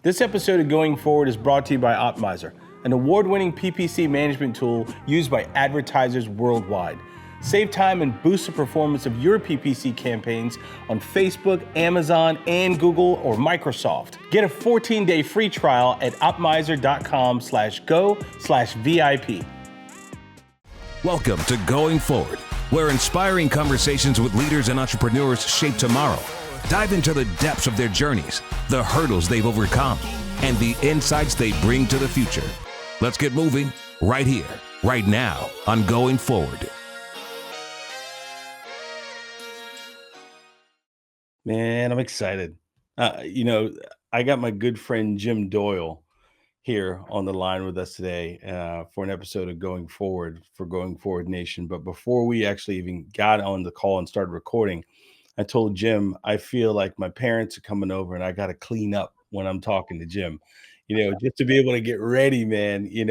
This episode of Going Forward is brought to you by Optimizer, an award-winning PPC management tool used by advertisers worldwide. Save time and boost the performance of your PPC campaigns on Facebook, Amazon, and Google or Microsoft. Get a 14-day free trial at optimizer.com/go/VIP. Welcome to Going Forward, where inspiring conversations with leaders and entrepreneurs shape tomorrow. Dive into the depths of their journeys, the hurdles they've overcome, and the insights they bring to the future. Let's get moving right here, right now on Going Forward. Man, I'm excited. I got my good friend Jim Doyle here on the line with us today for an episode of Going Forward for Going Forward Nation. But before we actually even got on the call and started recording, I told Jim, I feel like my parents are coming over and I got to clean up when I'm talking to Jim, just to be able to get ready, man. Jim,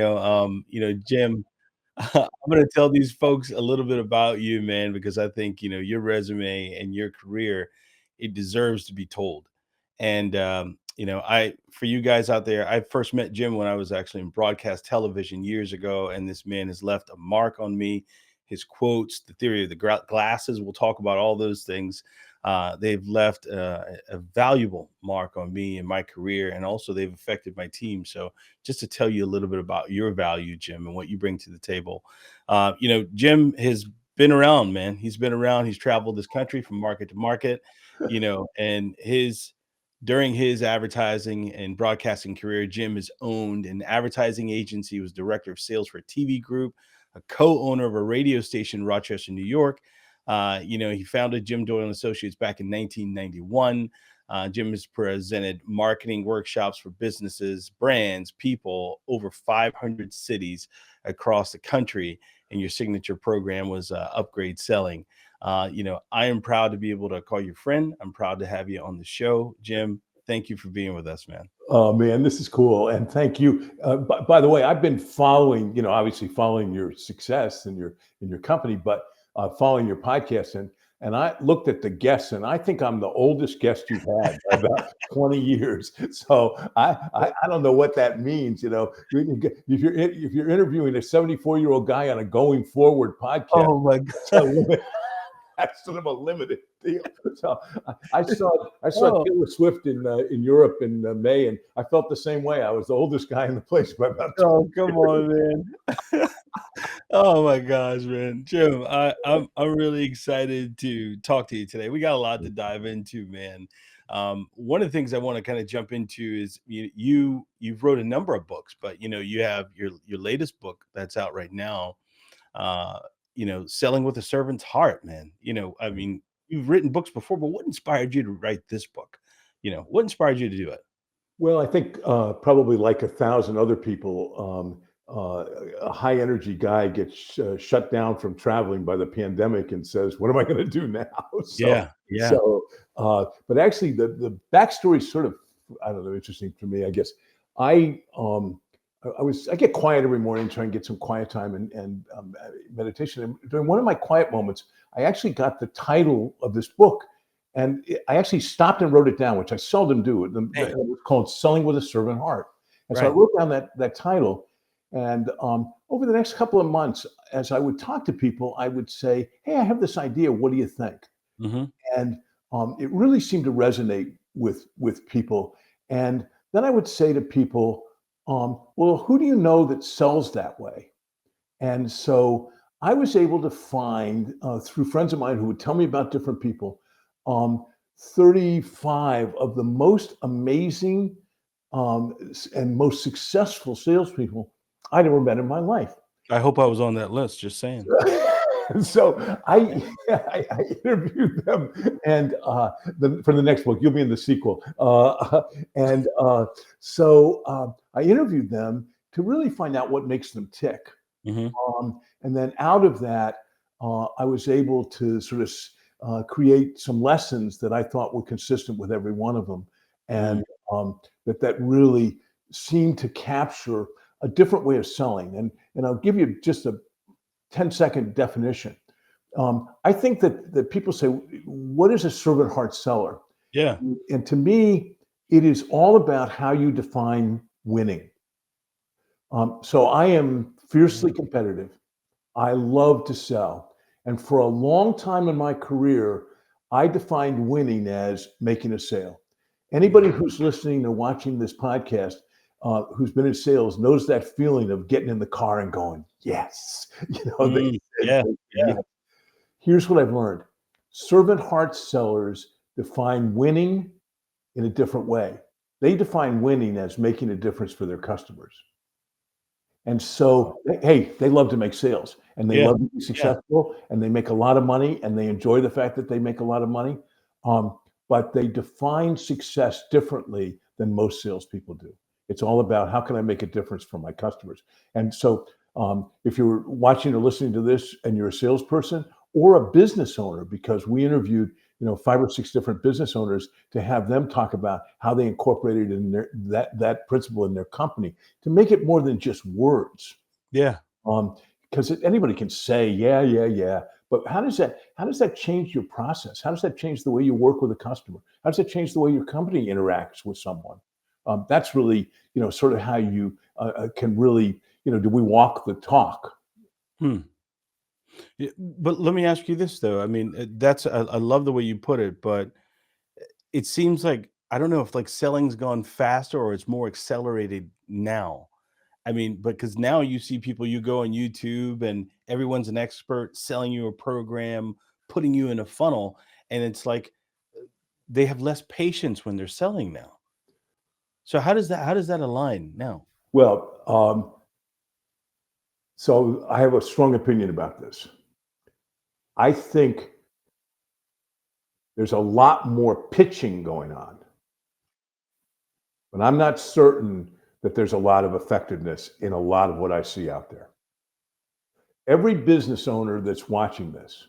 I'm going to tell these folks a little bit about you, man, because I think, your resume and your career, it deserves to be told. And, for you guys out there, I first met Jim when I was actually in broadcast television years ago. And this man has left a mark on me. His quotes, the theory of the glasses, we'll talk about all those things. They've left a valuable mark on me and my career, and also they've affected my team. So just to tell you a little bit about your value, Jim, and what you bring to the table. Jim has been around, man. He's been around. He's traveled this country from market to market, and during his advertising and broadcasting career, Jim has owned an advertising agency. He was director of sales for a TV group, a co-owner of a radio station in Rochester, New York. He founded Jim Doyle and Associates back in 1991. Jim has presented marketing workshops for businesses, brands, people, over 500 cities across the country. And your signature program was Upgrade Selling. I am proud to be able to call you friend. I'm proud to have you on the show. Jim, thank you for being with us, man. Oh man, this is cool. And thank you. By the way, I've been following, obviously following your success in your company, but following your podcast. And I looked at the guests, and I think I'm the oldest guest you've had by about 20 years. So I don't know what that means. If you're interviewing a 74-year-old guy on a Going Forward podcast, Oh my God. That's sort of a limited deal. So I saw Taylor Swift in Europe in May, and I felt the same way. I was the oldest guy in the place by about 20 Oh, come on, man. Oh my gosh, man. Jim, I'm really excited to talk to you today. We got a lot to dive into, man. One of the things I want to kind of jump into is you've wrote a number of books, but you have your latest book that's out right now. Selling with a Servant's Heart, man. You've written books before, but what inspired you to write this book? What inspired you to do it? Well, I think probably like 1,000 other people, a high energy guy gets shut down from traveling by the pandemic and says, what am I going to do now? Yeah. So, but actually the backstory is sort of, I don't know, interesting to me, I guess. I get quiet every morning, try and get some quiet time and meditation. And during one of my quiet moments, I actually got the title of this book, and I actually stopped and wrote it down, which I seldom do. It was called Selling with a Servant Heart. And so I wrote down that title. And over the next couple of months, as I would talk to people, I would say, hey, I have this idea. What do you think? Mm-hmm. And it really seemed to resonate with people. And then I would say to people, well, who do you know that sells that way? And so I was able to find, through friends of mine who would tell me about different people, 35 of the most amazing and most successful salespeople I'd ever met in my life. I hope I was on that list, just saying. So I interviewed them, and for the next book, you'll be in the sequel. So I interviewed them to really find out what makes them tick. Mm-hmm. And then out of that, I was able to sort of create some lessons that I thought were consistent with every one of them, and that really seemed to capture a different way of selling. And I'll give you just a 10-second definition. I think that people say, what is a servant heart seller? Yeah. And to me, it is all about how you define winning. So I am fiercely competitive. I love to sell. And for a long time in my career, I defined winning as making a sale. Anybody who's listening or watching this podcast who's been in sales knows that feeling of getting in the car and going, yes. Said, Yeah, yeah. yeah. Here's what I've learned. Servant heart sellers define winning in a different way. They define winning as making a difference for their customers. And so, hey, they love to make sales and they Yeah, love to be yeah. successful and they make a lot of money and they enjoy the fact that they make a lot of money. But they define success differently than most salespeople do. It's all about how can I make a difference for my customers? And so, if you're watching or listening to this and you're a salesperson or a business owner, because we interviewed 5 or 6 different business owners to have them talk about how they incorporated in that principle in their company to make it more than just words. Yeah. Because anybody can say, yeah. But how does that change your process? How does that change the way you work with a customer? How does that change the way your company interacts with someone? That's really, sort of how you can really, do we walk the talk? Hmm. Yeah, but let me ask you this though. I mean, I love the way you put it, but it seems like I don't know if like selling's gone faster or it's more accelerated now. I mean, because now you see people, you go on YouTube and everyone's an expert selling you a program, putting you in a funnel, and it's like they have less patience when they're selling now. So how does that align now? Well, so I have a strong opinion about this. I think there's a lot more pitching going on, but I'm not certain that there's a lot of effectiveness in a lot of what I see out there. Every business owner that's watching this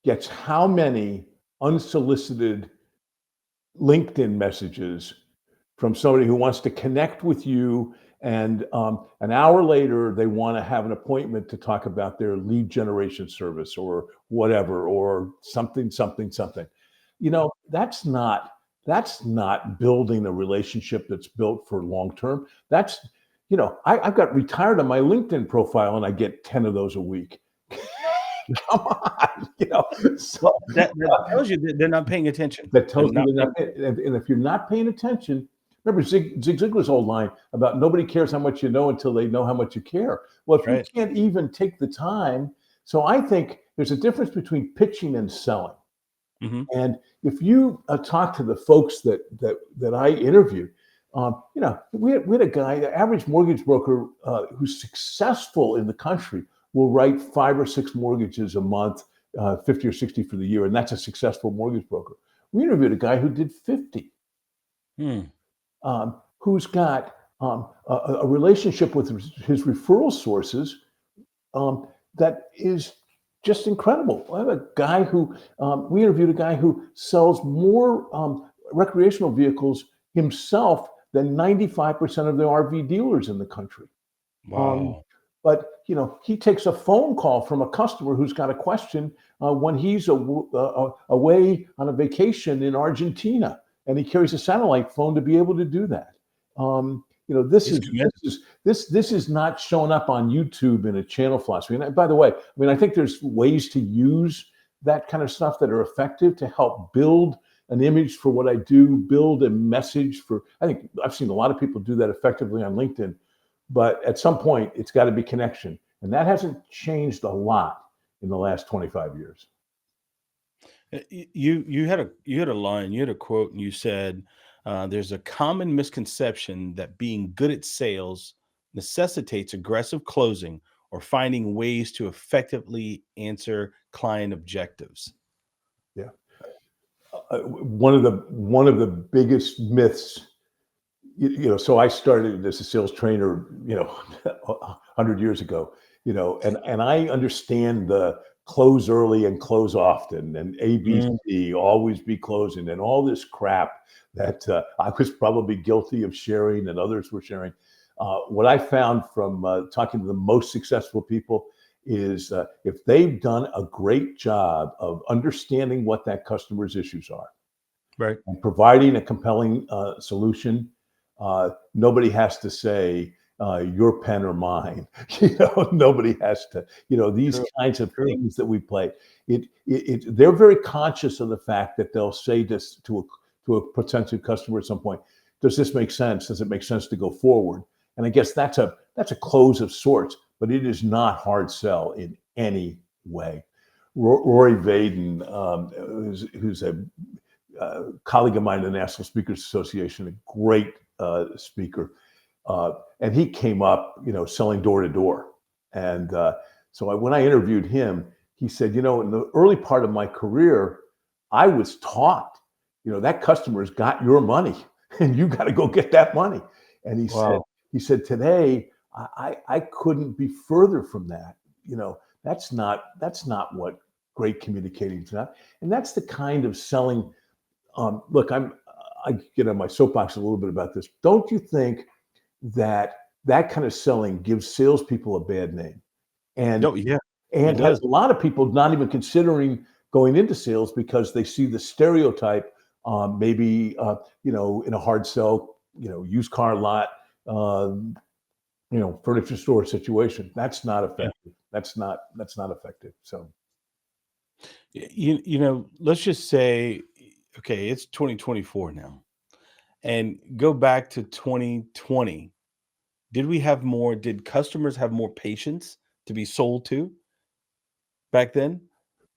gets how many unsolicited LinkedIn messages from somebody who wants to connect with you, and an hour later they want to have an appointment to talk about their lead generation service or whatever, or something. That's not building a relationship that's built for long term. I've got retired on my LinkedIn profile and I get 10 of those a week. Come on, so That tells you that they're not paying attention. that They're tells me not they're paying. not. And if you're not paying attention, remember Zig Ziglar's old line about nobody cares how much you know until they know how much you care. Well, if you Right. can't even take the time, so I think there's a difference between pitching and selling. Mhm. And if you talk to the folks that I interviewed, we had a guy, the average mortgage broker who's successful in the country will write 5 or 6 mortgages a month, 50 or 60 for the year, and that's a successful mortgage broker. We interviewed a guy who did 50, Hmm. who's got a relationship with his referral sources that is just incredible. I have a guy who we interviewed a guy who sells more recreational vehicles himself than 95% of the RV dealers in the country. Um, Wow. but he takes a phone call from a customer who's got a question when he's away on a vacation in Argentina, and he carries a satellite phone to be able to do that. This He's is committed. this is not showing up on YouTube in a channel philosophy. And by the way, I think there's ways to use that kind of stuff that are effective to help build an image for what I do, build a message for. I think I've seen a lot of people do that effectively on LinkedIn. But at some point, it's got to be connection. And that hasn't changed a lot in the last 25 years. You had a line, you had a quote, and you said, "There's a common misconception that being good at sales necessitates aggressive closing or finding ways to effectively answer client objectives." Yeah. One of the biggest myths, so I started as a sales trainer, 100 years ago, and I understand the close early and close often and Mm, ABC, always be closing, and all this crap that I was probably guilty of sharing and others were sharing. What I found from talking to the most successful people is if they've done a great job of understanding what that customer's issues are, Right. And providing a compelling solution. Nobody has to say your pen or mine. Nobody has to. These True. kinds of True. things that we play. They're very conscious of the fact that they'll say this to a potential customer at some point. Does this make sense? Does it make sense to go forward? And I guess that's a close of sorts, but it is not hard sell in any way. Rory Vaden, who's a colleague of mine in the National Speakers Association, a great speaker, and he came up, selling door to door. And so when I interviewed him, he said, in the early part of my career, I was taught, that customer's got your money, and you got to go get that money. And Wow. he said, today I couldn't be further from that. That's not what great communicating is not, and that's the kind of selling. Look, I get on my soapbox a little bit about this. Don't you think that kind of selling gives salespeople a bad name, and Oh, yeah, it has does. a lot of people not even considering going into sales because they see the stereotype, maybe in a hard sell, used car lot, furniture store situation. That's not Yeah. effective. That's not effective. So. Let's just say, okay, it's 2024 now, and go back to 2020. Did customers have more patience to be sold to back then?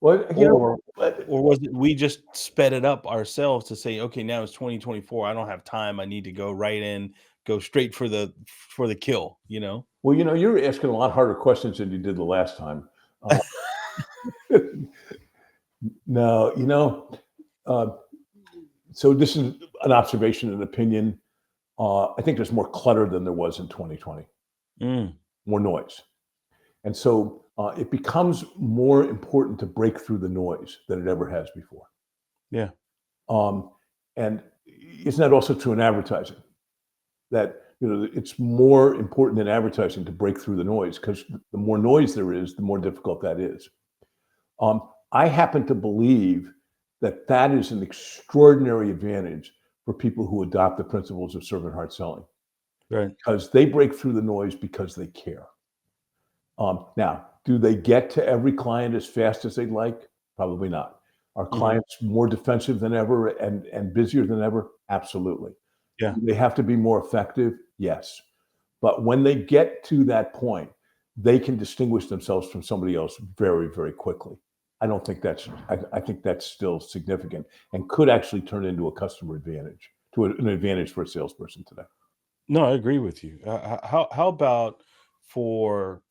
Well, Or but or was it we just sped it up ourselves to say, okay, now it's 2024. I don't have time. I need to go right in, go straight for the kill, you know? Well, you're asking a lot harder questions than you did the last time. Uh, no, uh, so this is an observation and opinion. I think there's more clutter than there was in 2020, Mm, more noise. And so it becomes more important to break through the noise than it ever has before. yeah. Um, and isn't that also true in advertising? That it's more important in advertising to break through the noise because the more noise there is, the more difficult that is. I happen to believe that that is an extraordinary advantage for people who adopt the principles of servant heart selling Right. because they break through the noise because they care. Now, do they get to every client as fast as they'd like? Probably not. Are Mhm. clients more defensive than ever and busier than ever? Absolutely. Yeah. Do they have to be more effective? Yes. But when they get to that point, they can distinguish themselves from somebody else very, very quickly. I don't think I think that's still significant and could actually turn into a customer advantage, an advantage for a salesperson today. No, I agree with you. How about for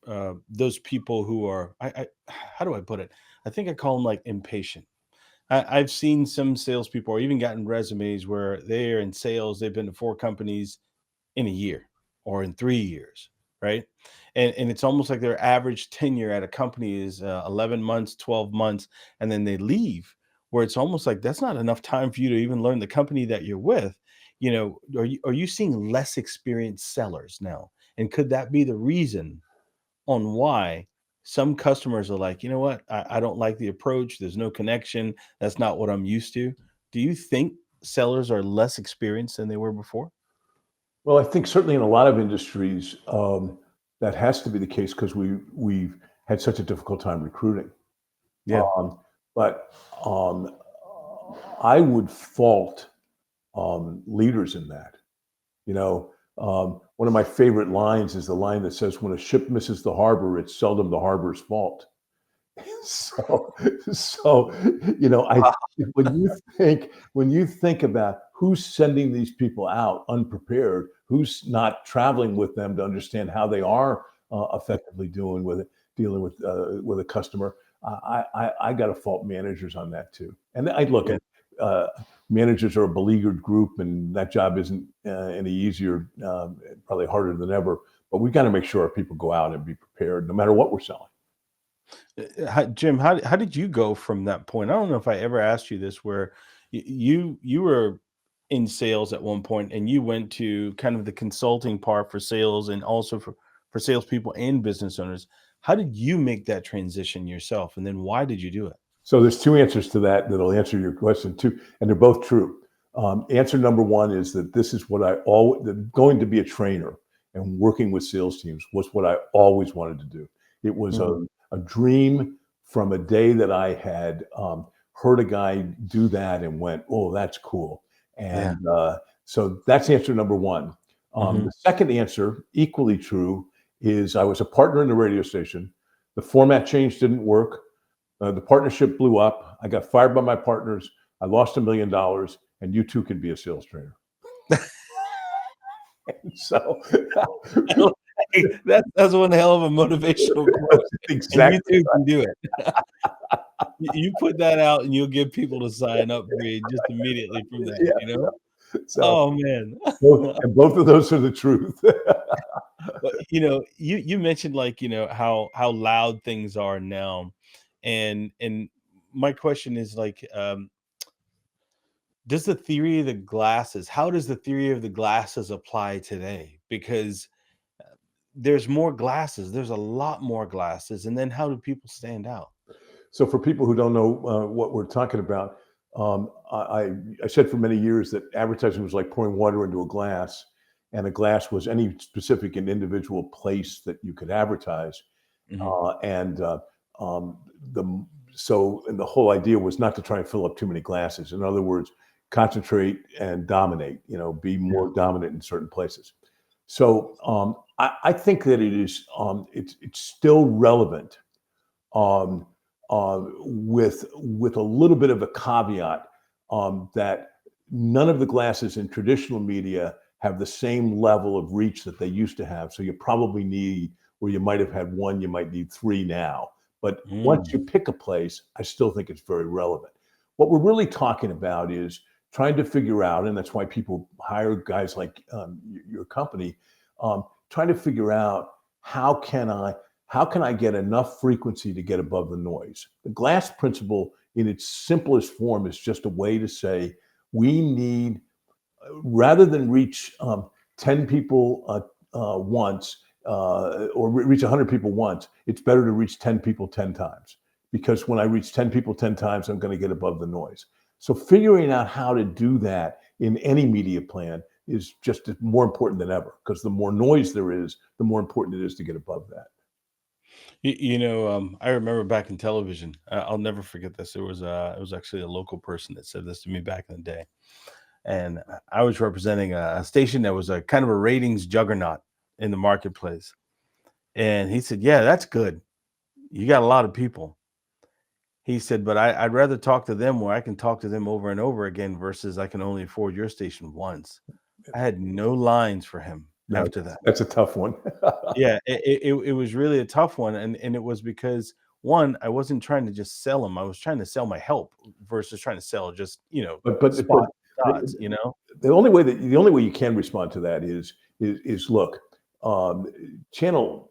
those people who are how do I put it? I think I call them like impatient. I've seen some salespeople or even gotten resumes where they're in sales. They've been to 4 companies in a year or in 3 years, right? And it's almost like their average tenure at a company is 11 months, 12 months, and then they leave. Where it's almost like that's not enough time for you to even learn the company that you're with. Are you seeing less experienced sellers now? And could that be the reason on why some customers are like, you know what, I don't like the approach. There's no connection. That's not what I'm used to. Do you think sellers are less experienced than they were before? Well, I think certainly in a lot of industries, that has to be the case because we've had such a difficult time recruiting. Yeah. Um, but um, I would fault leaders in that. One of my favorite lines is the line that says, "When a ship misses the harbor, it's seldom the harbor's fault." So, so I when you think about who's sending these people out unprepared, who's not traveling with them to understand how they are effectively dealing with a customer, I got to fault managers on that too. And I look Yeah. at managers are a beleaguered group, and that job isn't any easier, probably harder than ever. But we've got to make sure our people go out and be prepared, no matter what we're selling. Jim, how did you go from that point? I don't know if I ever asked you this, where you were in sales at one point, and you went to kind of the consulting part for sales, and also for salespeople and business owners. How did you make that transition yourself, and then why did you do it? So there's two answers to that that'll answer your question too, and they're both true. Answer number one is that this is what I always, going to be a trainer and working with sales teams was what I always wanted to do. It was Mhm. a dream from a day that I had heard a guy do that and went, oh, that's cool. Yeah. And so that's answer number one. Mhm. The second answer, equally true, is I was a partner in the radio station. The format change didn't work. The partnership blew up. I got fired by my partners. I lost $1 million, and you too can be a sales trainer. So Hey, that's one hell of a motivational quote, and you exactly. too can do it. You put that out, and you'll get people to sign up for you just immediately from that, Yeah. you know? So Oh, man. both of those are the truth. But, you mentioned, like, how loud things are now, and my question is, like, does the theory of the glasses how does the theory of the glasses apply today? Because there's more glasses, there's a lot more glasses, and then how do people stand out? So for people who don't know what we're talking about, I said for many years that advertising was like pouring water into a glass, and a glass was any specific and individual place that you could advertise. Mhm. And um, the and the whole idea was not to try and fill up too many glasses. In other words, concentrate and dominate. Be Yeah. more dominant in certain places. So I think that it is it's still relevant, um, with a little bit of a caveat, that none of the glasses in traditional media have the same level of reach that they used to have. So you probably need, where you might have had one, you might need three now. But once you Mm. pick a place, I still think it's very relevant. What we're really talking about is trying to figure out, and that's why people hire guys like your company, trying to figure out how can I how can I get enough frequency to get above the noise? The glass principle, in its simplest form, is just a way to say we need, rather than reach 10 people once, or reach 100 people once, it's better to reach 10 people 10 times. Because when I reach 10 people 10 times, I'm going to get above the noise. So figuring out how to do that in any media plan is just more important than ever, because the more noise there is, the more important it is to get above that. I remember back in television, I'll never forget this. It was actually a local person that said this to me back in the day, and I was representing a station that was a kind of a ratings juggernaut in the marketplace, and he said, "Yeah, that's good. You got a lot of people." He said, "But I'd rather talk to them where I can talk to them over and over again versus I can only afford your station once." I had no lines for him No, after that. that's a tough one. Yeah, it was really a tough one, and it was because, 1, I wasn't trying to just sell him, I was trying to sell my help versus trying to sell just, But spot dots, the, the only way you can respond to that is look, um, channel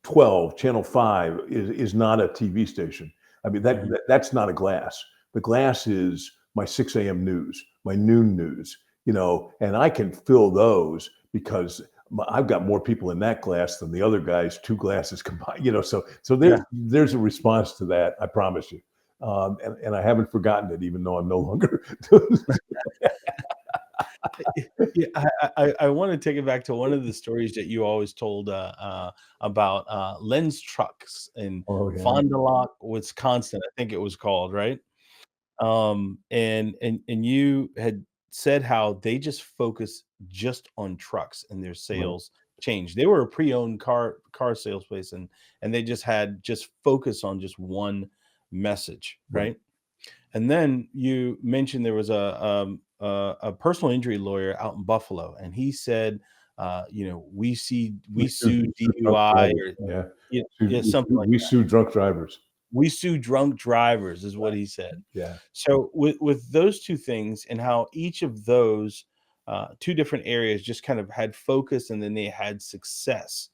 12, channel 5 is not a TV station. I mean Mhm. that's not a glass. The glass is my 6 a.m. news, my noon news, and I can fill those because I've got more people in that glass than the other guys, two glasses combined. So Yeah. there's a response to that. I promise you, and I haven't forgotten it, even though I'm no longer doing. Yeah, I wanna take it back to one of the stories that you always told, about, Len's Trucks in Oh yeah, Fond du Lac, Wisconsin, I think it was called, right? And you had said how they just focus just on trucks and their right, sales changed. They were a pre-owned car sales place, and they just had just focus on just one message, right, right? And then you mentioned there was a personal injury lawyer out in Buffalo, and he said, we sue we sue drunk DUI drivers. or Yeah, yeah, yeah, something like we sue drunk drivers. we sue drunk drivers is what Right. he said. Yeah. So with those two things and how each of those two different areas just kind of had focus and then they had success,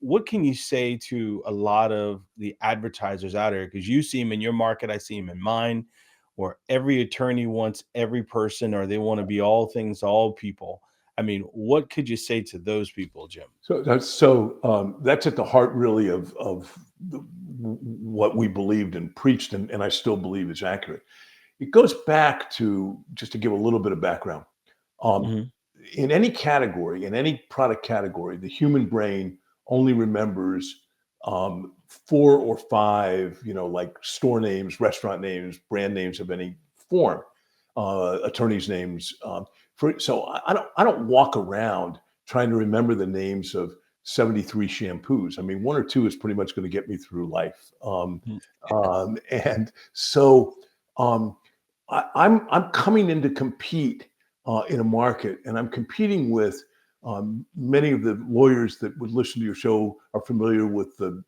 what can you say to a lot of the advertisers out there? Because you see them in your market, I see them in mine, where every attorney wants every person or they want to be all things to all people. I mean, what could you say to those people, Jim? That's at the heart, really, of what we believed and preached, and I still believe is accurate. it goes back to, just to give a little bit of background. Um, Mhm. in any category, in any product category, the human brain only remembers four or five, like store names, restaurant names, brand names of any form, attorneys' names. So I don't walk around trying to remember the names of 73 shampoos. I mean, one or two is pretty much going to get me through life. Mm. And so um, I'm coming in to compete in a market, and I'm competing with many of the lawyers that would listen to your show are familiar with the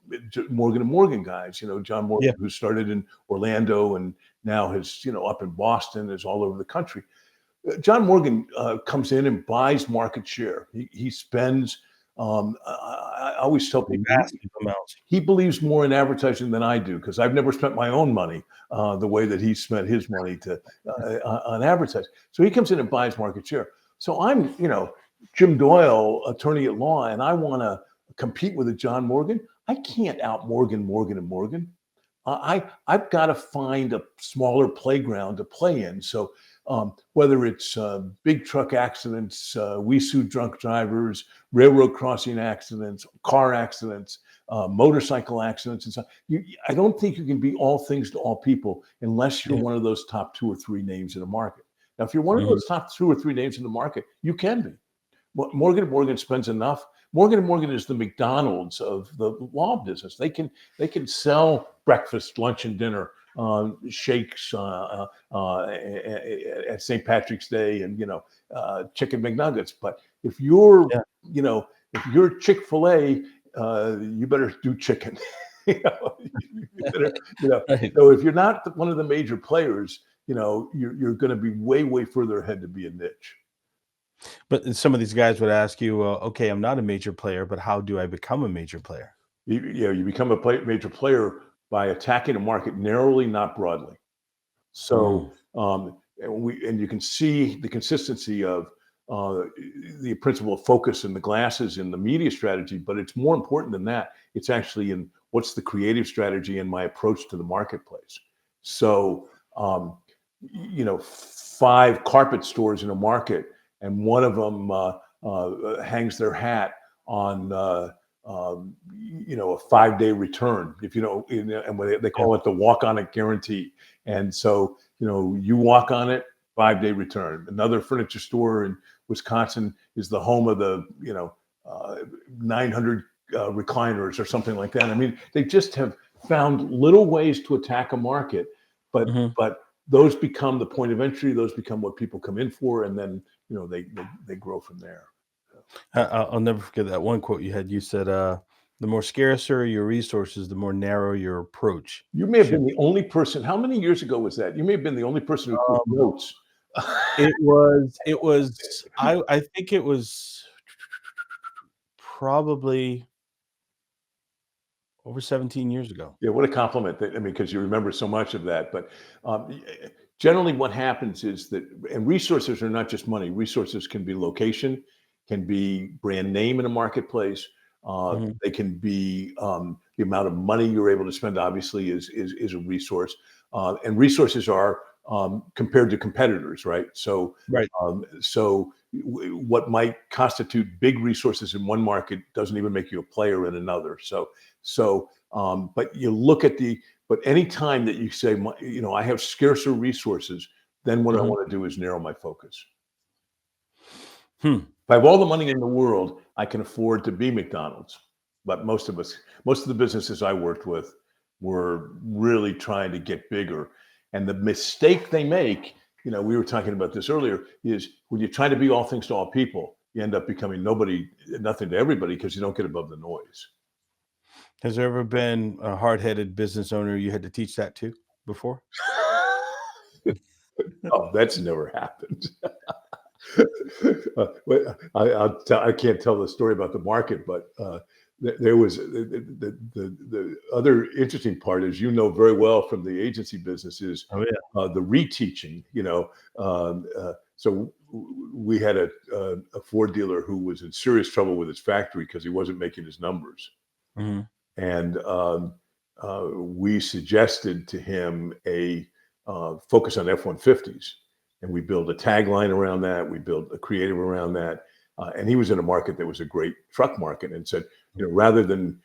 Morgan and Morgan guys. John Yeah. Morgan, who started in Orlando and now has up in Boston, is all over the country. John Morgan comes in and buys market share. He spends. I always tell people Massive amounts. he believes more in advertising than I do, because I've never spent my own money the way that he spent his money to on advertising. So he comes in and buys market share. So I'm, Jim Doyle, attorney at law, and I want to compete with a John Morgan. I can't out Morgan and Morgan. I've got to find a smaller playground to play in. So whether it's big truck accidents, we sue drunk drivers, railroad crossing accidents, car accidents, motorcycle accidents, and so I don't think you can be all things to all people unless you're Yeah. one of those top two or three names in the market. Now, if you're one of Mhm. those top two or three names in the market, you can be. Morgan & Morgan spends enough. Morgan & Morgan is the McDonald's of the law business. They can sell breakfast, lunch, and dinner shakes at St. Patrick's Day, and chicken McNuggets. But if you're Yeah. if you're Chick-fil-A, you better do chicken. You better, Right. so if you're not one of the major players, you're going to be way further ahead to be a niche. But some of these guys would ask you, "Okay, I'm not a major player, but how do I become a major player?" You become a major player by attacking a market narrowly, not broadly. Mm. So and you can see the consistency of uh, the principle of focus and the glasses in the media strategy, but it's more important than that. It's actually in what's the creative strategy and my approach to the marketplace. So five carpet stores in a market, and one of them hangs their hat on a 5-day return, if and they Yeah. call it the walk on it guarantee. And so you walk on it, 5-day return. Another furniture store in Wisconsin is the home of the 900 recliners or something like that. I mean, they just have found little ways to attack a market, but Mhm. but those become the point of entry. Those become what people come in for, and then they grow from there. I'll never forget that one quote you had. You said, "The more scarcer your resources, the more narrow your approach You may have should been the be." only person. How many years ago was that? You may have been the only person who took Um, notes. it was I think it was probably over 17 years ago. Yeah, what a compliment. I mean, because you remember so much of that. But generally, what happens is that, and resources are not just money. Resources can be location, can be brand name in a marketplace. Mhm. They can be the amount of money you're able to spend. Obviously, is a resource, and resources are compared to competitors, right? So, Right. what might constitute big resources in one market doesn't even make you a player in another. But you look at but any time that you say, I have scarcer resources, then what I Mhm. want to do is narrow my focus. Hmm. If I have all the money in the world, I can afford to be McDonald's. But most of the businesses I worked with were really trying to get bigger. And the mistake they make, we were talking about this earlier, is when you try to be all things to all people, you end up becoming nothing to everybody, because you don't get above the noise. Has there ever been a hard-headed business owner you had to teach that to before? Oh, that's never happened. I can't tell the story about the market, but there was the other interesting part, as you know very well from the agency business, is Oh, yeah. the reteaching. So we had a Ford dealer who was in serious trouble with his factory because he wasn't making his numbers, Mhm. and we suggested to him focus on F-150s, and we build a tagline around that. We build a creative around that. And he was in a market that was a great truck market, and said, rather than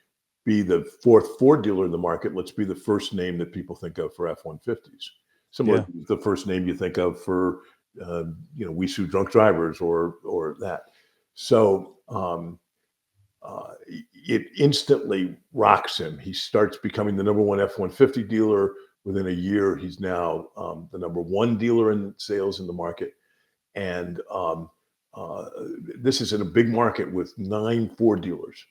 be the fourth Ford dealer in the market, let's be the first name that people think of for F-150s. Similar to the first name you think of for, We Sue Drunk Drivers or that. So it instantly rocks him. He starts becoming the number one F-150 dealer. Within a year, he's now the number one dealer in sales in the market. And this is in a big market with 9 Ford dealers.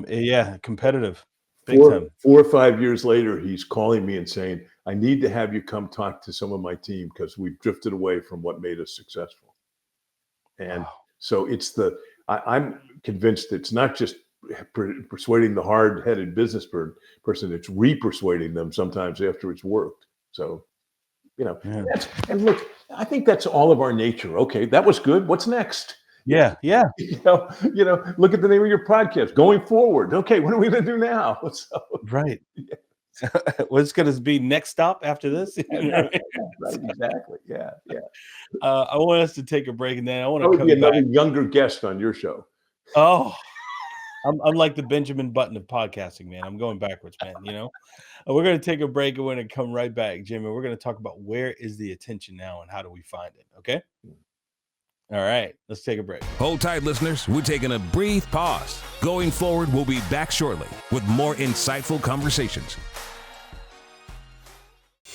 Yeah, competitive, big time. 4 or 5 years later, he's calling me and saying, I need to have you come talk to some of my team because we've drifted away from what made us successful. And so I'm convinced it's not just persuading the hard-headed business person, it's re-persuading them sometimes after it's worked. So, and look, I think that's all of our nature. Okay, that was good. What's next? Yeah. Look at the name of your podcast, Going Forward. Okay, what are we going to do now? So, right. What's going to be next stop after this? Right, exactly. Yeah. I want us to take a break, and then I want to come be another back. younger guest on your show. Oh, I'm like the Benjamin Button of podcasting, man. I'm going backwards, man. We're going to take a break, and we're going to come right back, Jim, and we're going to talk about where is the attention now and how do we find it. Okay. All right, let's take a break. Hold tight, listeners. We're taking a brief pause. Going Forward, we'll be back shortly with more insightful conversations.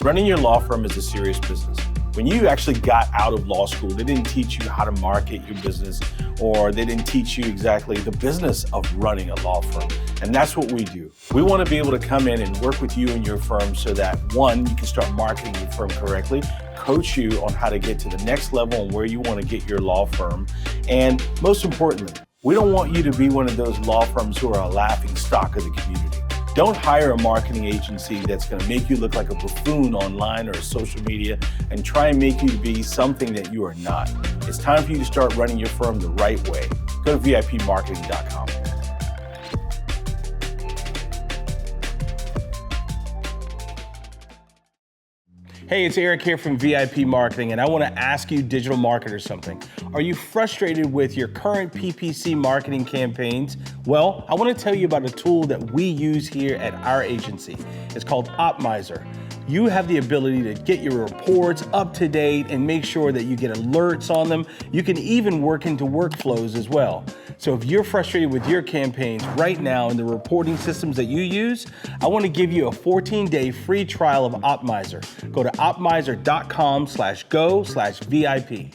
Running your law firm is a serious business. When you actually got out of law school, they didn't teach you how to market your business, or they didn't teach you exactly the business of running a law firm. And that's what we do. We want to be able to come in and work with you and your firm so that, one, you can start marketing your firm correctly, coach you on how to get to the next level and where you want to get your law firm. And most importantly, we don't want you to be one of those law firms who are a laughing stock of the community. Don't hire a marketing agency that's going to make you look like a buffoon online or social media and try and make you to be something that you are not. It's time for you to start running your firm the right way. Go to VIPmarketing.com. Hey, it's Eric here from VIP Marketing, and I want to ask you, digital marketers, something. Are you frustrated with your current PPC marketing campaigns? Well, I want to tell you about a tool that we use here at our agency. It's called Optimizer. You have the ability to get your reports up to date and make sure that you get alerts on them. You can even work into workflows as well. So if you're frustrated with your campaigns right now in the reporting systems that you use, I want to give you a 14-day free trial of Optimizer. Go to optimizer.com/go/VIP.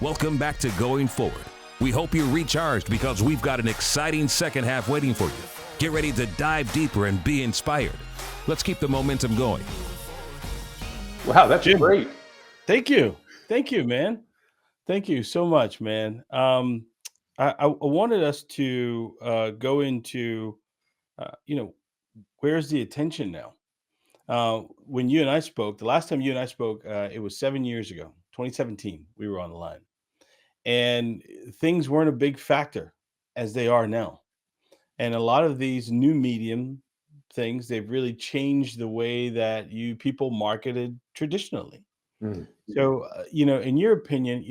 Welcome back to Going Forward. We hope you're recharged because we've got an exciting second half waiting for you. Get ready to dive deeper and be inspired. Let's keep the momentum going. Wow, that's Jim, great. Thank you, man. Thank you so much, man. I wanted us to go into, where's the attention now? When you and I spoke, the last time you and I spoke, it was 7 years ago, 2017. We were on the line, and things weren't a big factor as they are now. And a lot of these new medium things, they've really changed the way that people marketed traditionally. So, in your opinion,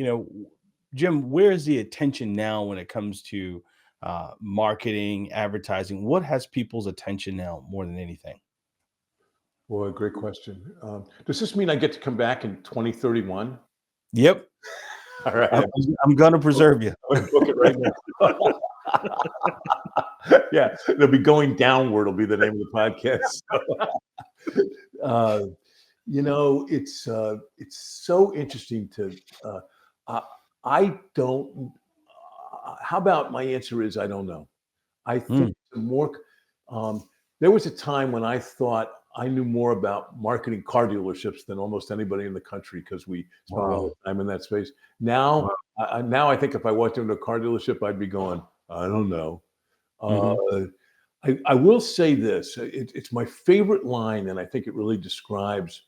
Jim, where's the attention now when it comes to marketing, advertising? What has people's attention now more than anything? Boy, great question. Does this mean I get to come back in 2031? Yep. All right. I'm going to preserve you. I'm going to book it right now. Yeah, it'll be Going Downward will be the name of the podcast. It's so interesting to I don't how about my answer is I don't know. I think more there was a time when I thought I knew more about marketing car dealerships than almost anybody in the country because we spent a lot of time in that space. Now, I think if I walked into a car dealership, I'd be going, I don't know. I will say this. It's my favorite line, and I think it really describes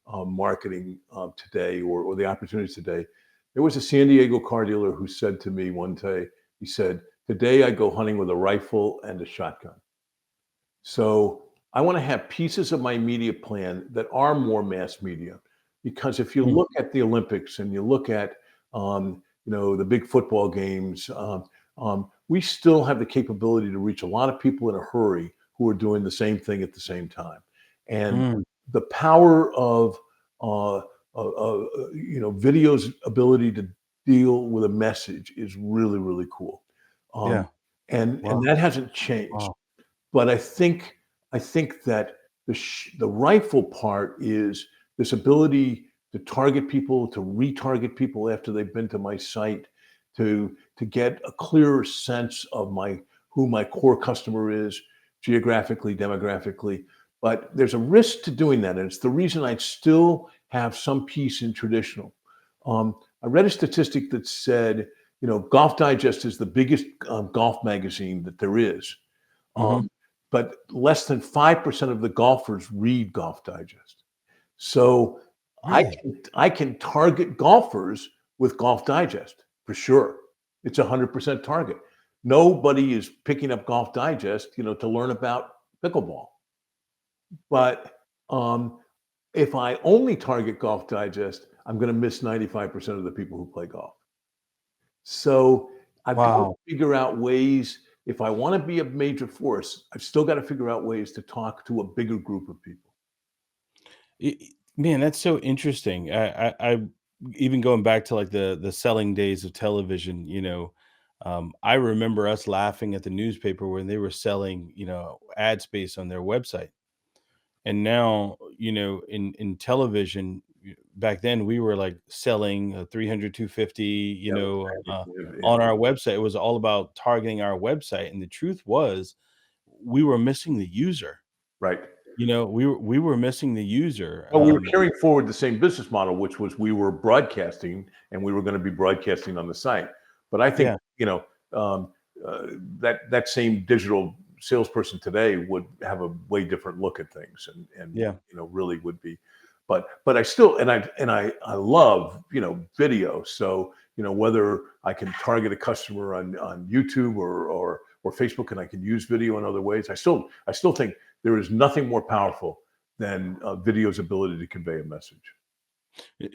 marketing today or the opportunities today. There was a San Diego car dealer who said to me one day, he said, today I go hunting with a rifle and a shotgun. So I want to have pieces of my media plan that are more mass media. Because if you Mm, look at the Olympics and you look at, the big football games, we still have the capability to reach a lot of people in a hurry who are doing the same thing at the same time. And mm, the power of, video's ability to deal with a message is really, really cool. Um, yeah. and Wow. that hasn't changed. Wow. But I think that the rightful part is this ability to target people, to retarget people after they've been to my site, to get a clearer sense of who my core customer is, geographically, demographically. But there's a risk to doing that, and it's the reason I'd still have some piece in traditional. I read a statistic that said, Golf Digest is the biggest golf magazine that there is. Mhm. Um, but less than 5% of the golfers read Golf Digest. So Really? I can target golfers with Golf Digest for sure. It's 100% target. Nobody is picking up Golf Digest, to learn about pickleball. But if I only target Golf Digest, I'm going to miss 95% of the people who play golf. So I've got to Wow. figure out ways. If I want to be a major force, I've still got to figure out ways to talk to a bigger group of people. Man, that's so interesting. I even going back to like the selling days of television, I remember us laughing at the newspaper when they were selling, ad space on their website. And now, in television, back then we were like selling 300, 250, Yeah, yeah, yeah. on our website. It was all about targeting our website. And the truth was we were missing the user. Right. We were missing the user. Well, we were carrying forward the same business model, which was we were broadcasting and we were going to be broadcasting on the site. But I think, Yeah, um, that same digital salesperson today would have a way different look at things and yeah. really would be. But I still and I love video. So whether I can target a customer on YouTube or Facebook, and I can use video in other ways. I still think there is nothing more powerful than video's ability to convey a message.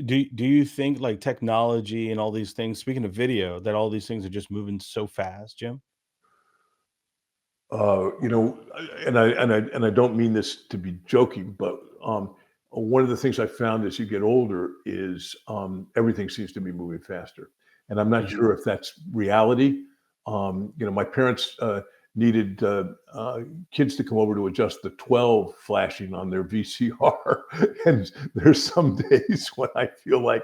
Do you think like technology and all these things, speaking of video, that all these things are just moving so fast, Jim? And I don't mean this to be joking, but one of the things I found as you get older is everything seems to be moving faster, and I'm not Mhm. sure if that's reality. My parents needed kids to come over to adjust the 12 flashing on their VCR, and there's some days when I feel like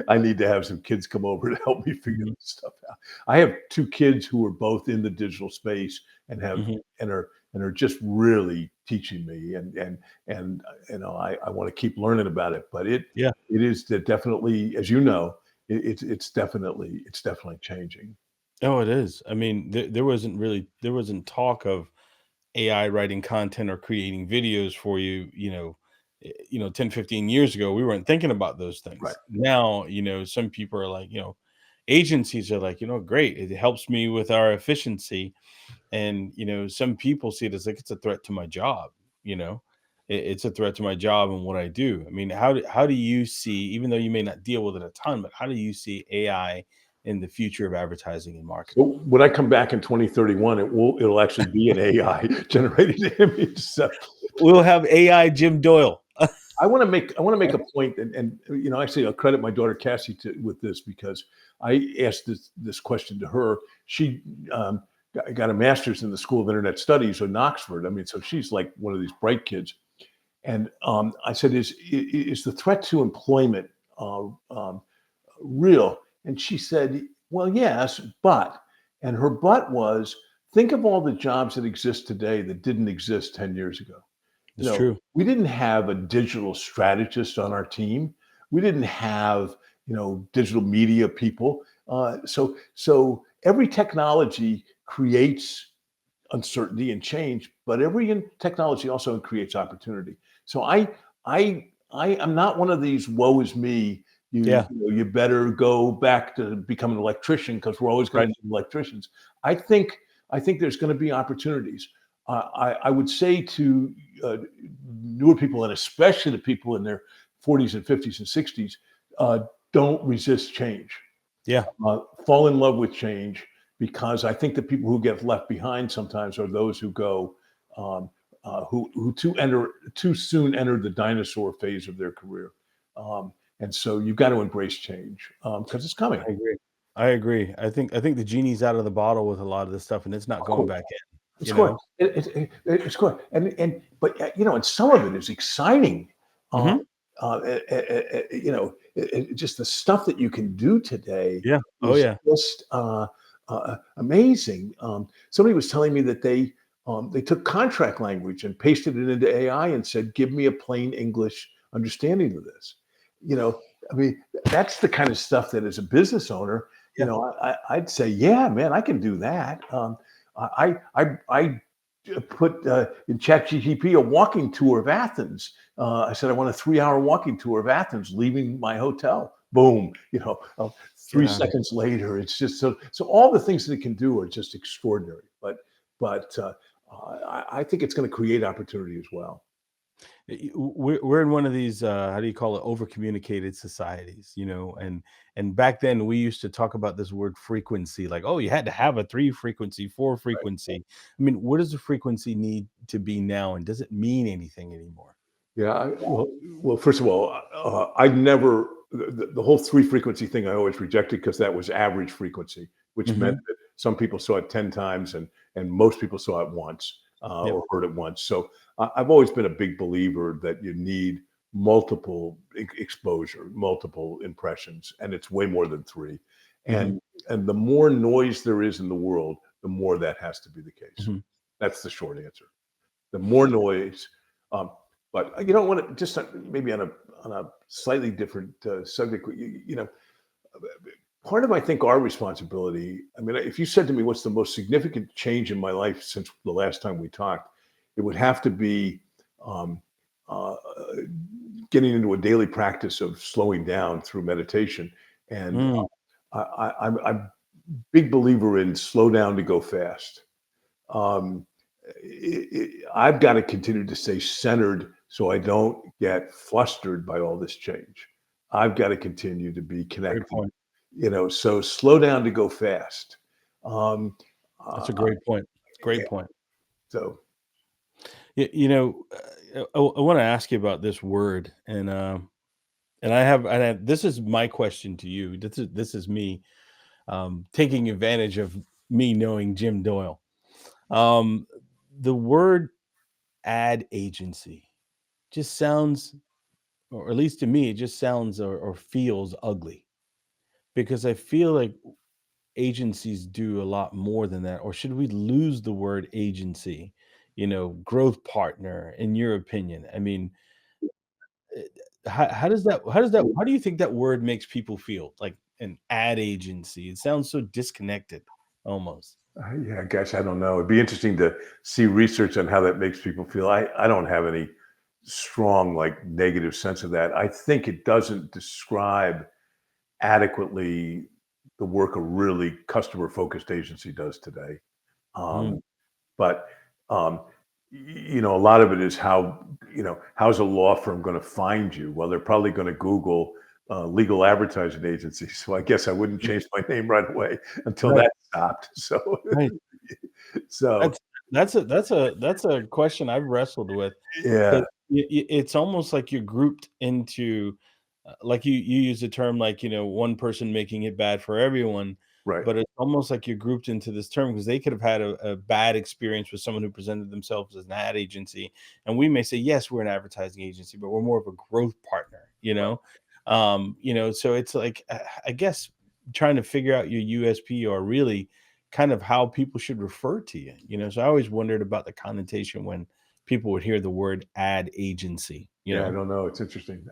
I need to have some kids come over to help me figure Mhm. this stuff out. I have two kids who are both in the digital space and have Mhm. and are just really teaching me and I want to keep learning about it, but Yeah. it is definitely, as it's definitely changing. Oh, it is. I mean, there wasn't talk of AI writing content or creating videos for you, 10, 15 years ago. We weren't thinking about those Right. things. Now, some people are like, agencies are like, great. It helps me with our efficiency. And, some people see it as like it's a threat to my job, you know. It's a threat to my job and what I do. I mean, how do you see, even though you may not deal with it a ton, but how do you see AI in the future of advertising and So marketing? when I come back in 2031, it'll actually be an AI generated image. So We'll have AI Jim Doyle. I want to make a point, and actually I'll credit my daughter Cassie with this because I asked this question to her. She got a master's in the School of Internet Studies in Oxford. I mean, so she's like one of these bright kids. And I said, is the threat to employment real? And she said, well, yes, but. And her but was, think of all the jobs that exist today that didn't exist 10 years ago. It's true. We didn't have a digital strategist on our team. We didn't have, digital media people. So every technology creates uncertainty and change, but every technology also creates opportunity. So I am not one of these woe is me. Yeah. You better go back to become an electrician because we're always going Right. to need electricians. I think I think there's going to be opportunities. I would say to newer people, and especially the people in their 40s and 50s and 60s, don't resist change. Yeah. Fall in love with change, because I think the people who get left behind sometimes are those who go, who too soon entered the dinosaur phase of their career. And so you've got to embrace change, because it's coming. I agree. I agree. I think the genie's out of the bottle with a lot of this stuff, and it's not Of going course. back in, It's you good. know? It's good. But and some of it is exciting. Uh, Mhm. just the stuff that you can do today Yeah. Oh, is yeah. just amazing. Somebody was telling me that they took contract language and pasted it into AI and said, "Give me a plain English understanding of this." You know, I mean, that's the kind of stuff that, as a business owner, Yeah. I'd say, "Yeah, man, I can do that." I put in ChatGPT a walking tour of Athens. I said I want a 3-hour walking tour of Athens, leaving my hotel. Boom, Get three out of here. seconds later, it's just so. So all the things that it can do are just extraordinary. But I think it's going to create opportunity as well. We're in one of these, how do you call it, over communicated societies, and back then we used to talk about this word frequency, like, oh, you had to have a 3 frequency, 4 Right. frequency. I mean, what does the frequency need to be now, and does it mean anything anymore? Yeah. Well, first of all, I'd never the whole 3 frequency thing. I always rejected, because that was average frequency, which meant Hmm. that some people saw it 10 times, and most people saw it once, Yep. or heard it once. So I've always been a big believer that you need multiple exposure, multiple impressions, and it's way more than 3. Hmm. And the more noise there is in the world, the more that has to be the case. Hmm. That's the short answer. The more noise. Um, but you don't want to just maybe on a slightly different subject. Part of, I think, our responsibility. I mean, if you said to me, "What's the most significant change in my life since the last time we talked?" It would have to be um, uh, getting into a daily practice of slowing down through meditation. And Mm. I'm a big believer in slow down to go fast. um, I've got to continue to stay centered so I don't get flustered by all this change. I've got to continue to be Great connected, point. so slow down to go fast. Um, That's uh, a great point. yeah, Great point. so I want to ask you about this word, and this is my question to you. This is me, taking advantage of me knowing Jim Doyle. Um, the word ad agency just sounds, or at least to me, it just sounds or feels ugly, because I feel like agencies do a lot more than that. Or should we lose the word agency? Growth partner, in your opinion? I mean, how do you think that word makes people feel, like an ad agency? It sounds so disconnected, almost. yeah, gosh, I don't know. It'd be interesting to see research on how that makes people feel. I don't have any strong, like, negative sense of that. I think it doesn't describe adequately the work a really customer focused agency does today. Mm, Um, but a lot of it is how's a law firm going to find you? Well, they're probably going to Google legal advertising agency. So I guess I wouldn't change my name right away until right, that stopped. So right. so That's a question I've wrestled with, yeah, because it's almost like you're grouped into, like, you use the term, like, one person making it bad for everyone, right, but it's almost like you're grouped into this term because they could have had a bad experience with someone who presented themselves as an ad agency, and we may say, yes, we're an advertising agency, but we're more of a growth partner. So it's like, I guess, trying to figure out your USP, or really kind of how people should refer to you. So I always wondered about the connotation when people would hear the word ad agency, you yeah. I know? don't know. It's interesting.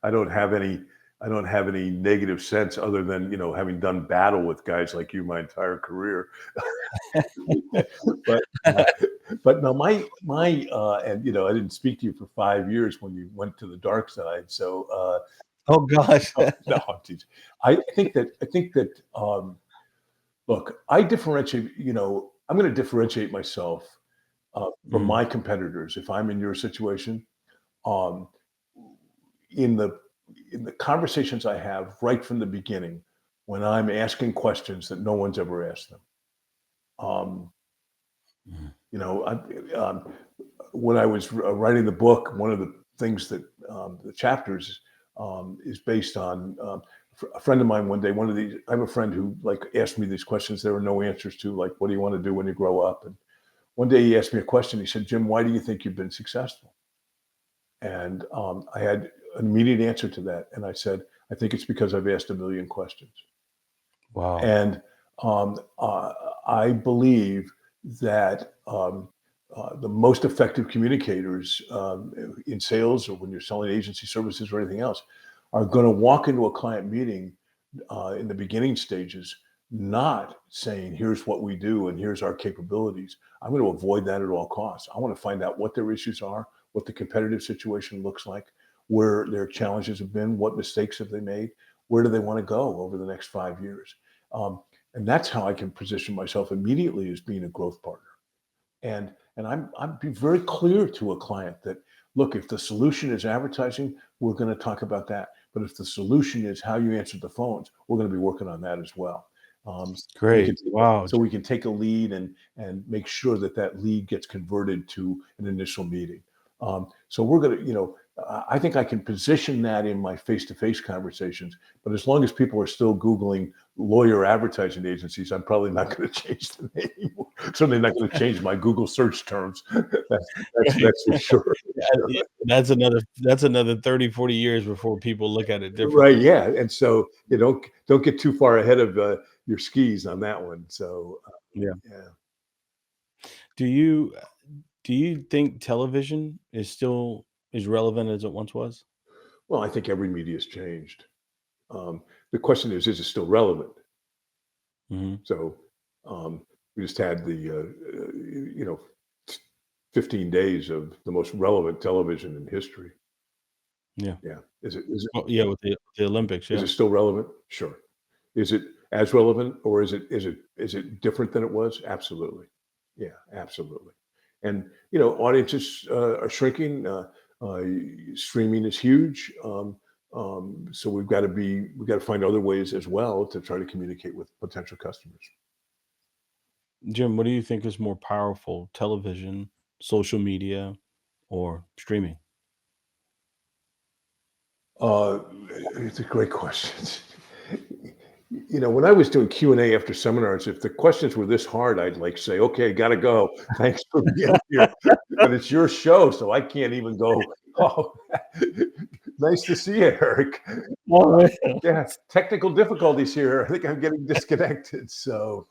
I don't have any. I don't have any negative sense other than having done battle with guys like you my entire career. but but no, and I didn't speak to you for 5 years when you went to the dark side. So Oh gosh. no, no, I'm teasing. I think that look, I differentiate. I'm going to differentiate myself from Mm, my competitors. If I'm in your situation, um, in the conversations I have right from the beginning, when I'm asking questions that no one's ever asked them. Um, mm. you know, when I was writing the book, one of the things that the chapters is based on. A friend of mine one day, one of these, I have a friend who like asked me these questions there were no answers to, like, what do you want to do when you grow up? And one day he asked me a question. He said, Jim, why do you think you've been successful? And I had an immediate answer to that. And I said, I think it's because I've asked a million questions. Wow. And I believe that the most effective communicators in sales or when you're selling agency services or anything else are going to walk into a client meeting in the beginning stages, not saying, here's what we do and here's our capabilities. I'm going to avoid that at all costs. I want to find out what their issues are, what the competitive situation looks like, where their challenges have been, what mistakes have they made, where do they want to go over the next 5 years. Um, and that's how I can position myself immediately as being a growth partner. And I'm be very clear to a client that, look, if the solution is advertising, we're going to talk about that. But if the solution is how you answer the phones, we're going to be working on that as well. We can Great. Wow. so we can take a lead and make sure that that lead gets converted to an initial meeting. So we're going to, I think I can position that in my face-to-face conversations. But as long as people are still Googling lawyer advertising agencies, I'm probably not going to change the name. Certainly not going to change my Google search terms. That's for sure. Yeah, that's another 30, 40 years before people look at it Right. differently. Yeah. And so you don't get too far ahead of your skis on that one. So Yeah. yeah. Do you do you think television is still as relevant as it once was? Well, I think every media has changed. The question is it still relevant? Mhm. So we just had the 15 days of the most relevant television in history. Yeah. Yeah. Well, yeah, with the Olympics, Is yeah. it still relevant? Sure. Is it as relevant, or is it different than it was? Absolutely. Yeah, absolutely. And audiences are shrinking. Uh, Streaming is huge. So we've got to find other ways as well to try to communicate with potential customers. Jim, what do you think is more powerful, television, social media, or streaming? Uh, it's a great question. When I was doing Q&A after seminars, if the questions were this hard, I'd like say, okay, got to go. Thanks for being here. But it's your show, so I can't even go, oh, nice to see you, Eric. Oh, Yeah, technical difficulties here. I think I'm getting disconnected. So,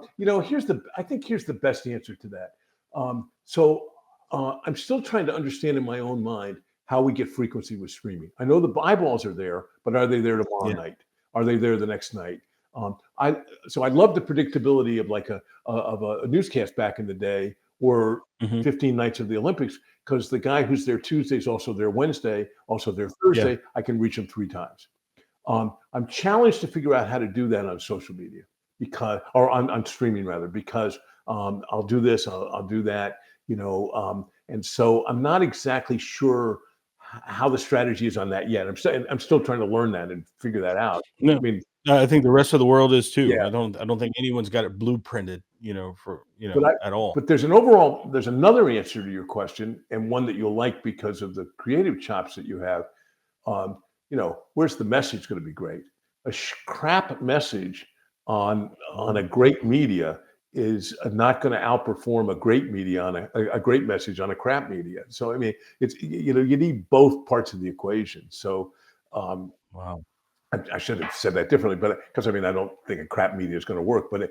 here's the best answer to that. I'm still trying to understand in my own mind how we get frequency with streaming. I know the eyeballs are there, but are they there tomorrow yeah. night? Are they there the next night? I So I love the predictability of like a newscast back in the day, or Mhm. 15 nights of the Olympics, because the guy who's there Tuesday is also there Wednesday, also there Yeah. Thursday. I can reach him 3 times. I'm challenged to figure out how to do that on social media, or on streaming rather, because I'll do this, I'll do that, and so I'm not exactly sure how the strategy is on that yet. I'm still trying to learn that and figure that out. No, I mean, I think the rest of the world is too. yeah, I don't think anyone's got it blueprinted, for, but I at all. but there's another answer to your question, and one that you'll like because of the creative chops that you have. Where's the message going to be great? A crap message on a great media is not going to outperform a great media on a great message on a crap media. So I mean, it's you need both parts of the equation. So um, Wow. I should have said that differently, but because I mean, I don't think a crap media is going to work. But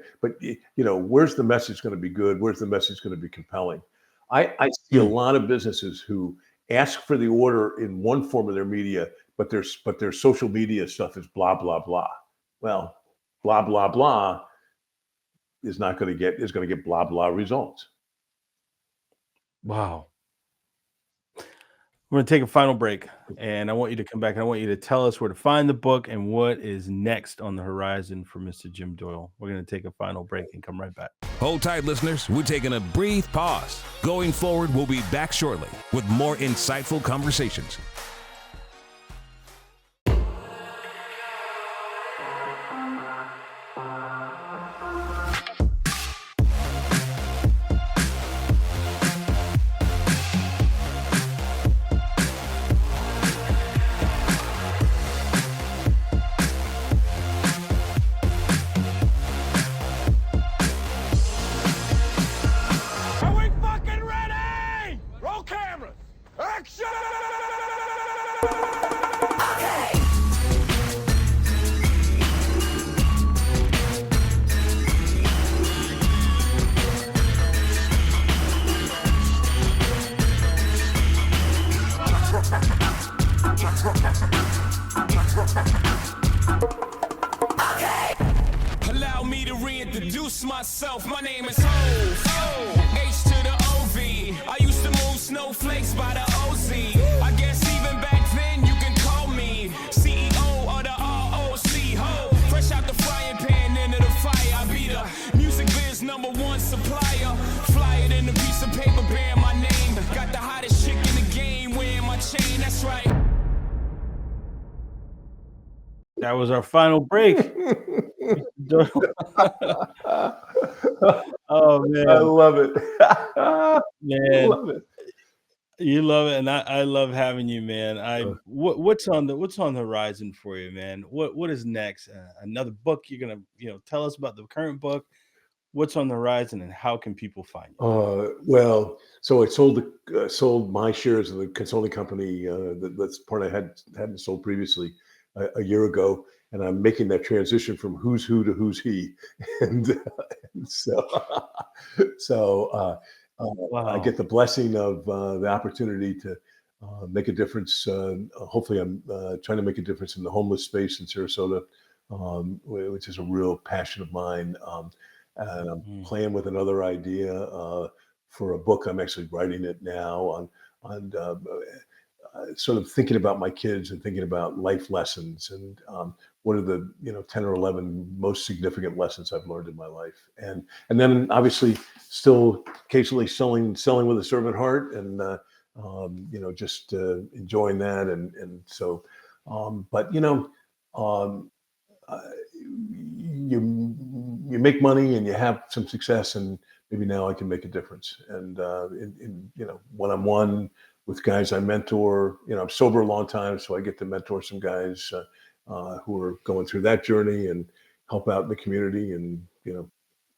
where's the message going to be good? Where's the message going to be compelling? I see a Mm. lot of businesses who ask for the order in one form of their media, but their social media stuff is blah blah blah. Well, blah blah blah is going to get blah blah results. Wow. We're going to take a final break, and I want you to come back and I want you to tell us where to find the book and what is next on the horizon for Mr. Jim Doyle. We're going to take a final break and come right back. Hold tight, listeners. We're taking a brief pause. Going forward, we'll be back shortly with more insightful conversations. Allow me to reintroduce myself. My name is Hov. H to the O-V. I used to move snowflakes by the OZ. I guess even back then you can call me CEO of the ROC. Ho, fresh out the frying pan into the fire. I be the music biz #1 supplier. Fly it in a piece of paper bearing my name. Got the hottest chick in the game wearing my chain. That's right. That was our final break. Oh man, I love it. man, Love it. you love it, and I love having you, man. What's on the horizon for you, man? What is next? Another book you're gonna tell us about the current book. What's on the horizon, and how can people find you? Well, so I sold my shares of the consulting company. That's part I hadn't sold previously a year ago, and I'm making that transition from who's who to who's he, and, so I Wow, get the blessing of the opportunity to make a difference. Hopefully, I'm trying to make a difference in the homeless space in Sarasota, which is a real passion of mine. And I'm mm, playing with another idea for a book. I'm actually writing it now on sort of thinking about my kids and thinking about life lessons and what are the 10 or 11 most significant lessons I've learned in my life, and then obviously still occasionally selling with a servant heart, and just enjoying that, and so but um, uh, you make money and you have some success, and maybe now I can make a difference. And in one-on-one with guys I mentor, I'm sober a long time, so I get to mentor some guys who are going through that journey and help out in the community, and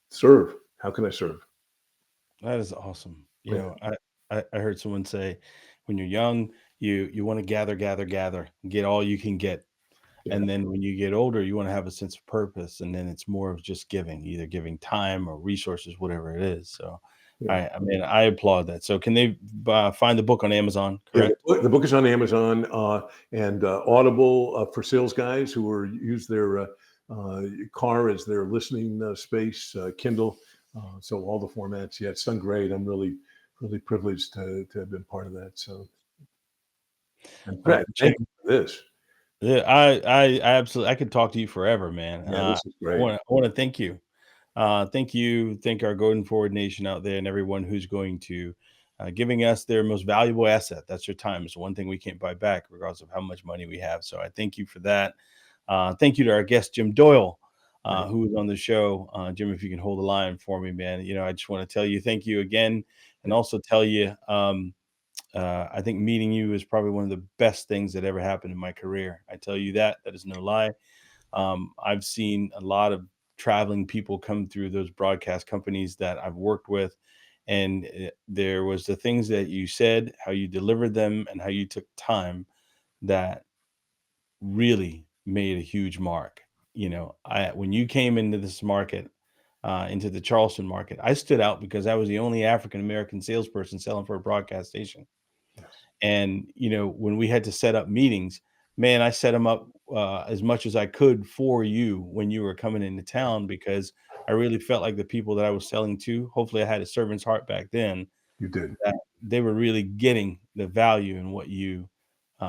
serve. How can I serve? that is awesome. Yeah, I heard someone say, when you're young, you want to gather, get all you can get. yeah, And then when you get older, you want to have a sense of purpose, and then it's more of just giving, either giving time or resources, whatever it is. So, yeah. I mean, I applaud that. So, can they find the book on Amazon? Yeah, Correct? the book is on Amazon and Audible for sales guys who use their car as their listening space. Kindle, so all the formats. Yeah, it's done great. I'm really, really privileged to have been part of that. So, and Jim, thank you for this. yeah, I absolutely, I could talk to you forever, man. Yeah, this is I great. want to thank you. Thank you. Thank our Going Forward Nation out there and everyone who's going to giving us their most valuable asset. That's your time. It's one thing we can't buy back, regardless of how much money we have. So I thank you for that. Thank you to our guest, Jim Doyle, Right. who was on the show. Jim, if you can hold the line for me, man. I just want to tell you thank you again, and also tell you I think meeting you is probably one of the best things that ever happened in my career. I tell you that. That is no lie. I've seen a lot of traveling people come through those broadcast companies that I've worked with. And there was the things that you said, how you delivered them, and how you took time that really made a huge mark. When you came into this market, into the Charleston market, I stood out because I was the only African American salesperson selling for a broadcast station. Yes. And, when we had to set up meetings, man, I set them up as much as I could for you when you were coming into town, because I really felt like the people that I was selling to, hopefully I had a servant's heart back then, You did. that they were really getting the value in what you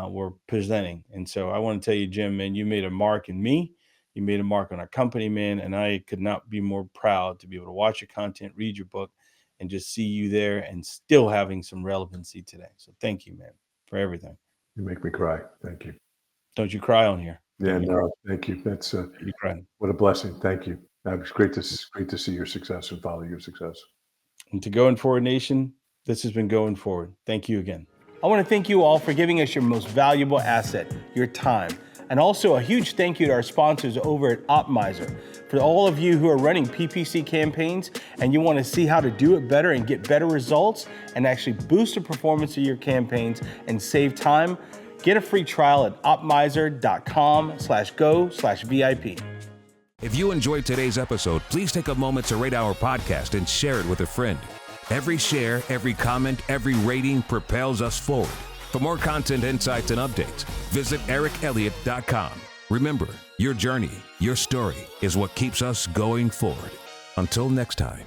were presenting. And so I want to tell you, Jim, man, you made a mark in me. You made a mark on our company, man. And I could not be more proud to be able to watch your content, read your book, and just see you there and still having some relevancy today. So thank you, man, for everything. You make me cry. Thank you. Don't you cry on here. Yeah, no, thank you. That's You cry. what a blessing. Thank you. It's great to see your success and follow your success. And to Going Forward Nation, this has been Going Forward. Thank you again. I want to thank you all for giving us your most valuable asset, your time. And also a huge thank you to our sponsors over at Optimizer. For all of you who are running PPC campaigns and you want to see how to do it better and get better results and actually boost the performance of your campaigns and save time, get a free trial at optimizer.com/go/VIP. If you enjoyed today's episode, please take a moment to rate our podcast and share it with a friend. Every share, every comment, every rating propels us forward. For more content, insights, and updates, visit ericelliott.com. Remember, your journey, your story is what keeps us going forward. Until next time.